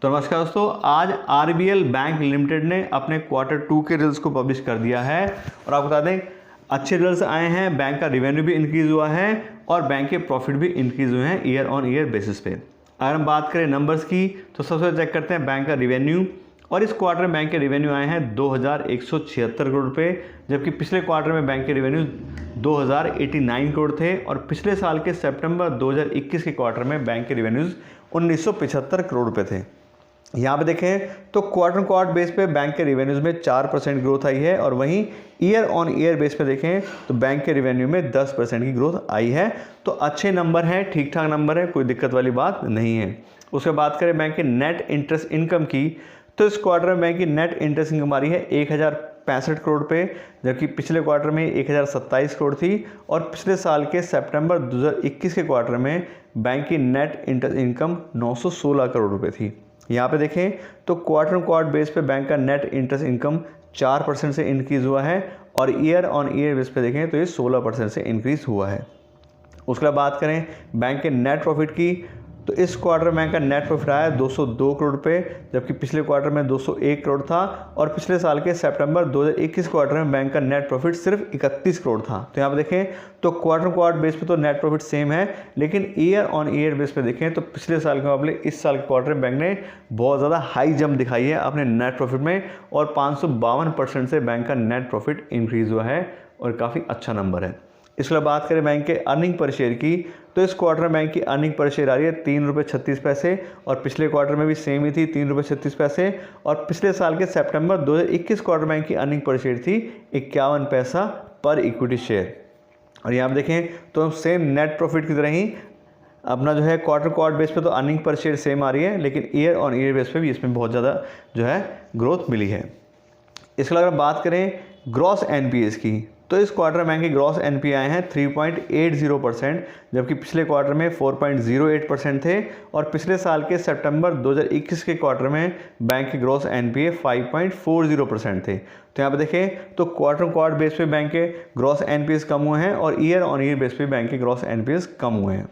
तो नमस्कार दोस्तों, आज आरबीएल बैंक लिमिटेड ने अपने Q2 के रिजल्ट्स को पब्लिश कर दिया है और आपको बता दें अच्छे रिजल्ट्स आए हैं। बैंक का रेवेन्यू भी इंक्रीज़ हुआ है और बैंक के प्रॉफिट भी इंक्रीज़ हुए हैं ईयर ऑन ईयर बेसिस पे। अगर हम बात करें नंबर्स की तो सबसे पहले चेक करते हैं बैंक का रेवेन्यू। और इस क्वार्टर में बैंक के रेवेन्यू आए हैं 2176 करोड़ रुपये, जबकि पिछले क्वार्टर में बैंक के रेवेन्यू 2089 करोड़ थे और पिछले साल के सितंबर 2021 के क्वार्टर में बैंक के रेवेन्यूज़ 1975 करोड़ रुपये थे। यहाँ पे देखें तो क्वार्टर क्वार्टर बेस पे बैंक के रेवेन्यूज़ में 4% ग्रोथ आई है और वहीं ईयर ऑन ईयर बेस पे देखें तो बैंक के रेवेन्यू में 10% की ग्रोथ आई है। तो अच्छे नंबर हैं, ठीक ठाक नंबर है, कोई दिक्कत वाली बात नहीं है। उसके बात करें बैंक के नेट इंटरेस्ट इनकम की तो इस क्वार्टर में बैंक की नेट इंटरेस्ट इनकम आ रही है 1065 करोड़ रुपये, जबकि पिछले क्वार्टर में 1027 करोड़ थी और पिछले साल के सितंबर 2021 के क्वार्टर में बैंक की नेट इंटरेस्ट इनकम 916 करोड़ रुपये थी। यहाँ पे देखें तो क्वार्टर बेस पे बैंक का नेट इंटरेस्ट इनकम 4% से इंक्रीज़ हुआ है और ईयर ऑन ईयर बेस पे देखें तो ये 16% से इंक्रीज़ हुआ है। उसके बाद बात करें बैंक के नेट प्रॉफिट की तो इस क्वार्टर में बैंक का नेट प्रॉफिट आया 202 करोड़ रुपये, जबकि पिछले क्वार्टर में 201 करोड़ था और पिछले साल के सितंबर 2021 क्वार्टर में बैंक का नेट प्रॉफिट सिर्फ 31 करोड़ था। तो यहाँ पे देखें तो क्वार्टर बेस पे तो नेट प्रॉफिट सेम है, लेकिन ईयर ऑन ईयर बेस पे देखें तो पिछले साल के मुकाबले इस साल के क्वार्टर में बैंक ने बहुत ज़्यादा हाई जंप दिखाई है अपने नेट प्रॉफिट में और 552% से बैंक का नेट प्रॉफिट इंक्रीज़ हुआ है और काफ़ी अच्छा नंबर है। इसके बाद बात करें बैंक के अर्निंग पर शेयर की तो इस क्वार्टर में बैंक की अर्निंग पर शेयर आ रही है 3.36 रुपये और पिछले क्वार्टर में भी सेम ही थी 3.36 और पिछले साल के सितंबर 2021 क्वार्टर बैंक की अर्निंग पर शेयर थी 51 पैसा पर इक्विटी शेयर। और यहाँ पर देखें तो सेम नेट प्रॉफिट की तरह ही अपना जो है क्वार्टर बेस पे तो अर्निंग पर शेयर सेम आ रही है, लेकिन ईयर ऑन ईयर बेस पे भी इसमें बहुत ज़्यादा जो है ग्रोथ मिली है। इसके अलावा बात करें ग्रॉस एनपीएस की तो इस क्वार्टर बैंक के ग्रॉस एनपीए आए हैं 3.80%, जबकि पिछले क्वार्टर में 4.08% थे और पिछले साल के सितंबर 2021 के क्वार्टर में बैंक के ग्रॉस एनपीए 5.40% थे। तो यहाँ पे देखें तो क्वार्टर बेस पे बैंक के ग्रॉस एनपीएस कम हुए हैं और ईयर ऑन ईयर बेस पे बैंक के ग्रॉस एनपीएस कम हुए हैं।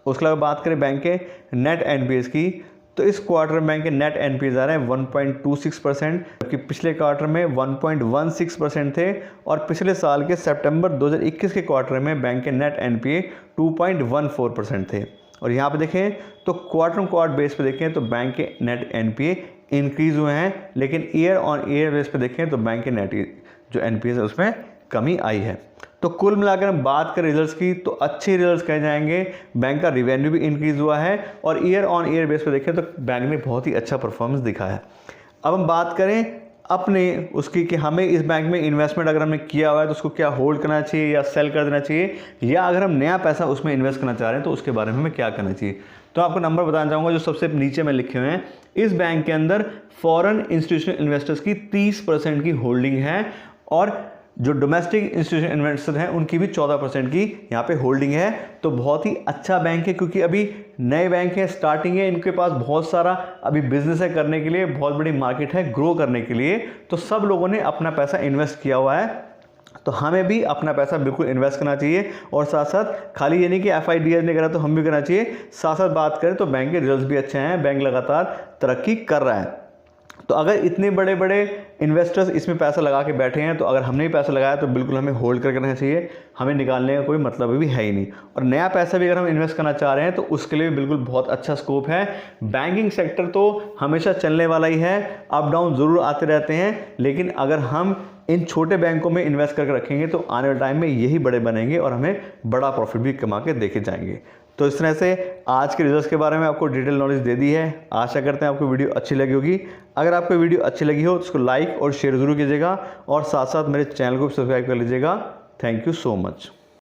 उसके अलावा बात करें बैंक के नेट एनपीएस की तो इस क्वार्टर में बैंक के नेट एनपीएस आ रहे हैं 1.26%, जबकि पिछले क्वार्टर में 1.16% थे और पिछले साल के सितंबर 2021 के क्वार्टर में बैंक के नेट एनपीए 2.14% थे। और यहाँ पे देखें तो क्वार्टर बेस पे देखें तो बैंक के नेट एनपीए इंक्रीज़ हुए हैं, लेकिन ईयर ऑन ईयर बेस पे देखें तो बैंक के नेट जो एनपीएस है उसमें कमी आई है। तो कुल मिलाकर हम बात करें रिजल्ट्स की तो अच्छे रिजल्ट्स कहे जाएंगे। बैंक का रेवेन्यू भी इंक्रीज़ हुआ है और ईयर ऑन ईयर बेस पे देखें तो बैंक ने बहुत ही अच्छा परफॉर्मेंस दिखा है। अब हम बात करें अपने उसकी कि हमें इस बैंक में इन्वेस्टमेंट अगर हमने किया हुआ है तो उसको क्या होल्ड करना चाहिए या सेल कर देना चाहिए, या अगर हम नया पैसा उसमें इन्वेस्ट करना चाह रहे हैं तो उसके बारे में हमें क्या करना चाहिए। तो आपको नंबर बताना चाहूँगा जो सबसे नीचे में लिखे हुए हैं। इस बैंक के अंदर फॉरेन इंस्टीट्यूशनल इन्वेस्टर्स की 30% की होल्डिंग है और जो डोमेस्टिक इंस्टीट्यूशन इन्वेस्टर हैं उनकी भी 14% की यहाँ पे होल्डिंग है। तो बहुत ही अच्छा बैंक है क्योंकि अभी नए बैंक है, स्टार्टिंग है, इनके पास बहुत सारा अभी बिजनेस है करने के लिए, बहुत बड़ी मार्केट है ग्रो करने के लिए। तो सब लोगों ने अपना पैसा इन्वेस्ट किया हुआ है, तो हमें भी अपना पैसा बिल्कुल इन्वेस्ट करना चाहिए और साथ साथ खाली ये नहीं कि FIDs नहीं करा तो हम भी करना चाहिए। साथ साथ बात करें तो बैंक के रिजल्ट भी अच्छे हैं, बैंक लगातार तरक्की कर रहा है। तो अगर इतने बड़े बड़े इन्वेस्टर्स इसमें पैसा लगा के बैठे हैं तो अगर हमने ही पैसा लगाया तो बिल्कुल हमें होल्ड करके रखना चाहिए, हमें निकालने का कोई मतलब भी है ही नहीं। और नया पैसा भी अगर हम इन्वेस्ट करना चाह रहे हैं तो उसके लिए भी बिल्कुल बहुत अच्छा स्कोप है। बैंकिंग सेक्टर तो हमेशा चलने वाला ही है, अप डाउन ज़रूर आते रहते हैं, लेकिन अगर हम इन छोटे बैंकों में इन्वेस्ट करके रखेंगे तो आने वाले टाइम में यही बड़े बनेंगे और हमें बड़ा प्रॉफिट भी कमा के देके जाएंगे। तो इस तरह से आज के रिजल्ट्स के बारे में आपको डिटेल नॉलेज दे दी है। आशा करते हैं आपको वीडियो अच्छी लगी होगी। अगर आपको वीडियो अच्छी लगी हो तो उसको लाइक और शेयर ज़रूर कीजिएगा और साथ साथ मेरे चैनल को सब्सक्राइब कर लीजिएगा। Thank you so much.